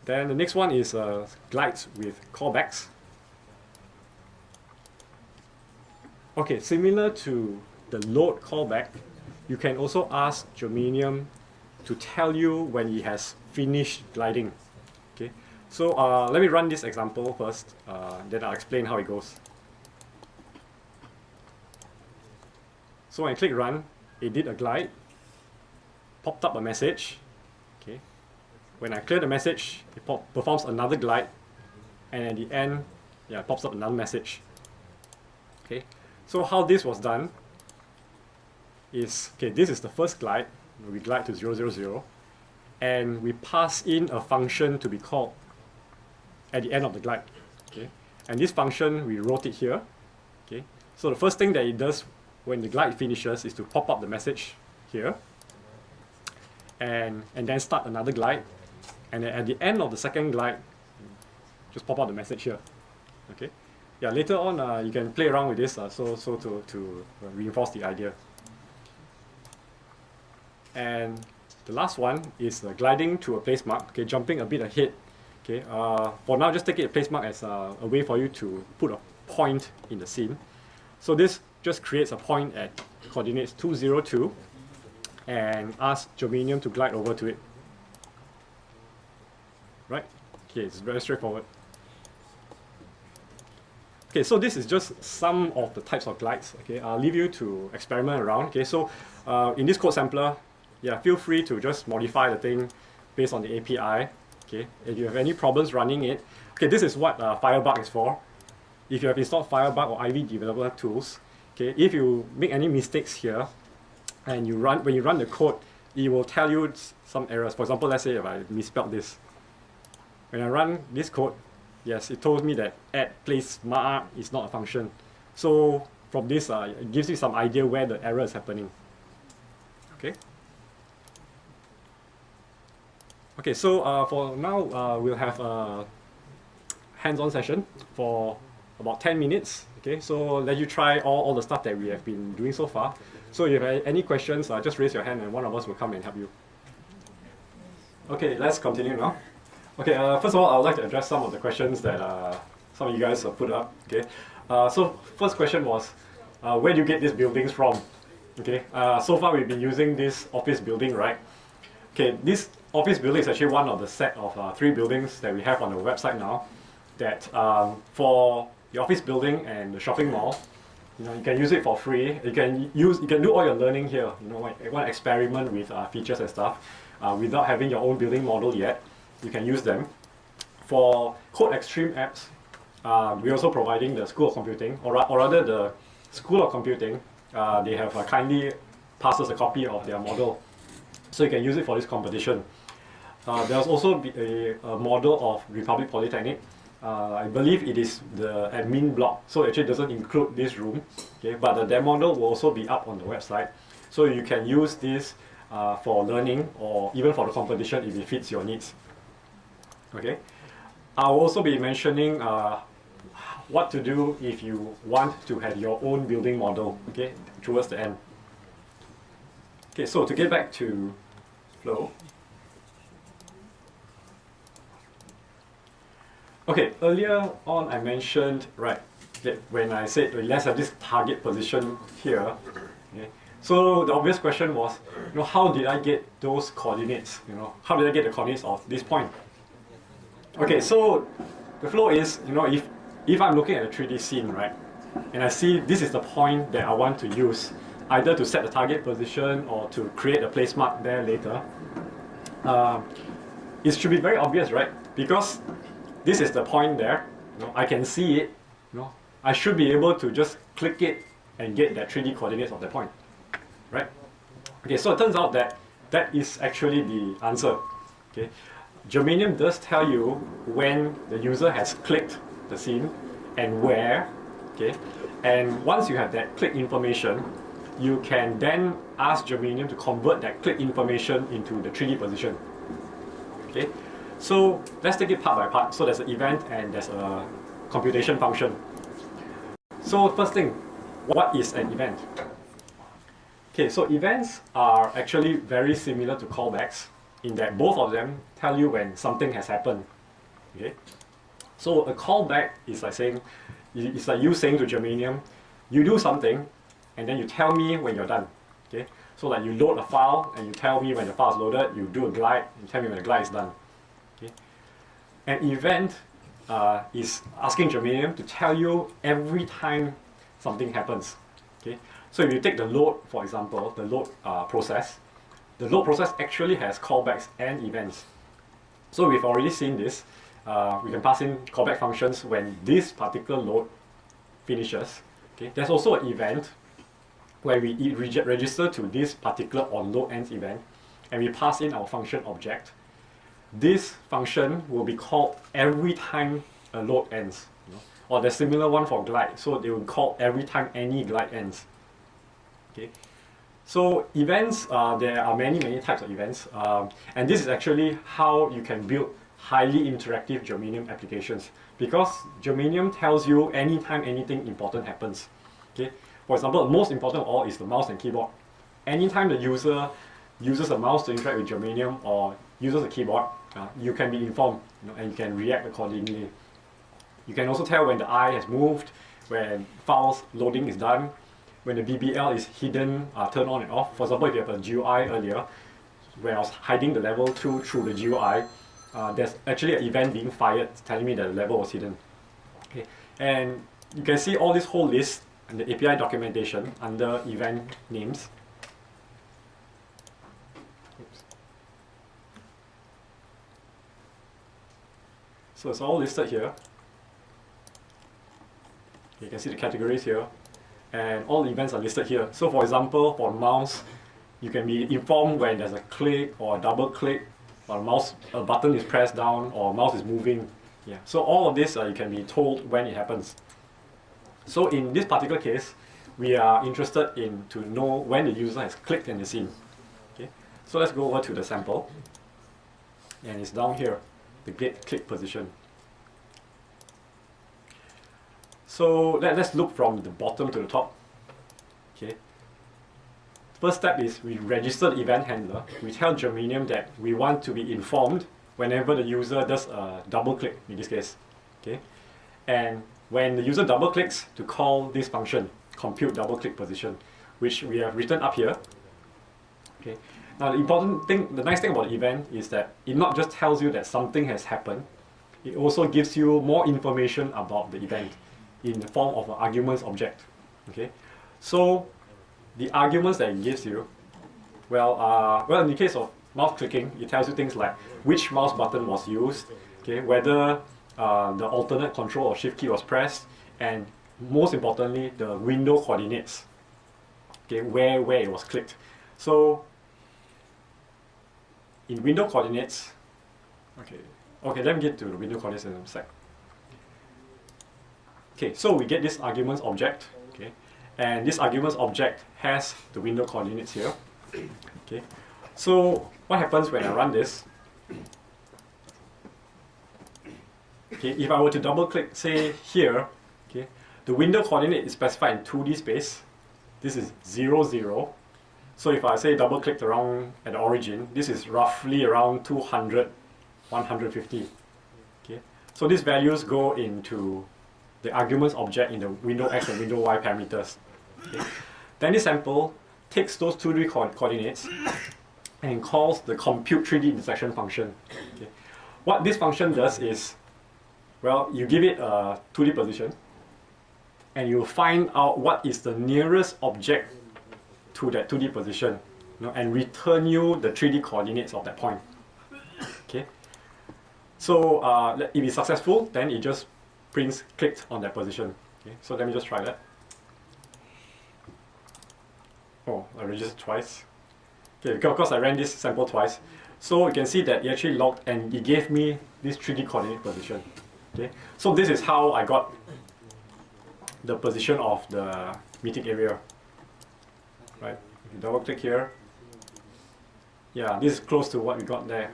Then the next one is glides with callbacks. Okay, similar to the load callback, you can also ask Germanium to tell you when he has finished gliding. Okay, so let me run this example first, then I'll explain how it goes. So when I click run, it did a glide, popped up a message. Okay, when I clear the message, it performs another glide, and at the end, yeah, it pops up another message. Okay, so how this was done is, okay, this is the first glide. We glide to 000, and we pass in a function to be called at the end of the glide. Okay, and this function, we wrote it here. Okay, so the first thing that it does when the glide finishes is to pop up the message here, and then start another glide, and then at the end of the second glide, just pop out the message here. Okay, yeah, later on you can play around with this to reinforce the idea. And the last one is gliding to a place mark. Okay, jumping a bit ahead. Okay, for now, just take it a place mark as a way for you to put a point in the scene. So this just creates a point at coordinates 202 and ask Germanium to glide over to it. Right? Okay, it's very straightforward. Okay, so this is just some of the types of glides. Okay, I'll leave you to experiment around. Okay, so in this code sampler, yeah, feel free to just modify the thing based on the API. Okay, if you have any problems running it, okay, this is what Firebug is for. If you have installed Firebug or Ivy developer tools, okay, if you make any mistakes here, and when you run the code, it will tell you some errors. For example, let's say if I misspelled this. When I run this code, yes, it told me that add place mark is not a function. So from this, it gives you some idea where the error is happening. Okay. Okay, so for now, we'll have a hands-on session for about 10 minutes. Okay, so let you try all the stuff that we have been doing so far. So if you have any questions, just raise your hand and one of us will come and help you. Okay, let's continue now. Okay, first of all, I would like to address some of the questions that some of you guys put up. Okay, so first question was, where do you get these buildings from? Okay, so far we've been using this office building, right? Okay, this office building is actually one of the set of 3 buildings that we have on the website now. That for the office building and the shopping mall, you know, you can use it for free. You can do all your learning here. You know, like, you want to experiment with features and stuff without having your own building model yet. You can use them. For Code XtremeApps, we're also providing the School of Computing, or rather the School of Computing. They have kindly passed us a copy of their model, so you can use it for this competition. There's also a model of Republic Polytechnic. I believe it is the admin block, so it actually doesn't include this room. Okay, but the model will also be up on the website, so you can use this for learning or even for the competition if it fits your needs. Okay, I'll also be mentioning what to do if you want to have your own building model. Okay, towards the end. Okay, so to get back to flow. Okay, earlier on I mentioned, right, that when I said let's have this target position here. Okay, so the obvious question was, you know, how did I get those coordinates? You know, how did I get the coordinates of this point? Okay, so the flow is, you know, if I'm looking at a 3D scene, right, and I see this is the point that I want to use, either to set the target position or to create a place mark there later, it should be very obvious, right? Because this is the point there, you know, I can see it, you know, I should be able to just click it and get that 3D coordinates of that point, right? Okay, so it turns out that that is actually the answer. Okay, Germanium does tell you when the user has clicked the scene and where. Okay, and once you have that click information, you can then ask Germanium to convert that click information into the 3D position. Okay, so let's take it part by part. So there's an event and there's a computation function. So first thing, what is an event? Okay, so events are actually very similar to callbacks. in that both of them tell you when something has happened. Okay, so a callback is like saying, it's like you saying to Germanium, you do something, and then you tell me when you're done. Okay, so like you load a file, and you tell me when the file is loaded. You do a glide, and tell me when the glide is done. Okay, an event is asking Germanium to tell you every time something happens. Okay, so if you take the load, for example, the load process, the load process actually has callbacks and events. So we've already seen this. We can pass in callback functions when this particular load finishes. Okay, there's also an event where we register to this particular onLoad ends event, and we pass in our function object. This function will be called every time a load ends. Or the similar one for glide, so they will call every time any glide ends. Okay, so events, there are many types of events, and this is actually how you can build highly interactive Germanium applications, because Germanium tells you anytime anything important happens. Okay, for example, the most important of all is the mouse and keyboard. Anytime the user uses a mouse to interact with Germanium or uses a keyboard, you can be informed, and you can react accordingly. You can also tell when the eye has moved, when files loading is done, when the BBL is hidden, turned on and off. For example, if you have a GUI earlier, when I was hiding the level 2 through the GUI, there's actually an event being fired telling me that the level was hidden. Okay, and you can see all this whole list and the API documentation under event names. Oops. So it's all listed here. You can see the categories here, and all the events are listed here. So for example, for mouse, you can be informed when there's a click or a double click, or a button is pressed down, or a mouse is moving. Yeah. So all of this you can be told when it happens. So in this particular case, we are interested in to know when the user has clicked in the scene. Okay. So let's go over to the sample, and it's down here, the gate click position. So let's look from the bottom to the top. Okay. First step is we register the event handler. We tell Germanium that we want to be informed whenever the user does a double click, in this case. Okay. And when the user double clicks, to call this function, compute double click position, which we have written up here. Okay. Now the nice thing about the event is that it not just tells you that something has happened, it also gives you more information about the event in the form of an arguments object. Okay, so the arguments that it gives you, well, in the case of mouse clicking, it tells you things like which mouse button was used, okay, whether the alternate control or shift key was pressed, and most importantly, the window coordinates, okay, where it was clicked. So in window coordinates, okay, let me get to the window coordinates in a sec. Okay, so we get this arguments object, okay, and this arguments object has the window coordinates here. Okay, so what happens when I run this? Okay, if I were to double click, say here, okay, the window coordinate is specified in 2D space. This is 0, 0. So if I say double clicked around at the origin, this is roughly around 200, 150. Okay, so these values go into the arguments object in the window X and window Y parameters. Okay. Then this sample takes those 2D coordinates and calls the compute 3D intersection function. Okay. What this function does is, well, you give it a 2D position, and you find out what is the nearest object to that 2D position, and return you the 3D coordinates of that point. Okay. So if it's successful, then it just prints clicked on that position. Okay, so let me just try that. Oh, I registered twice. Okay, because I ran this sample twice. So you can see that it actually logged and it gave me this 3D coordinate position. Okay, so this is how I got the position of the meeting area. Right, if you double click here, yeah, this is close to what we got there.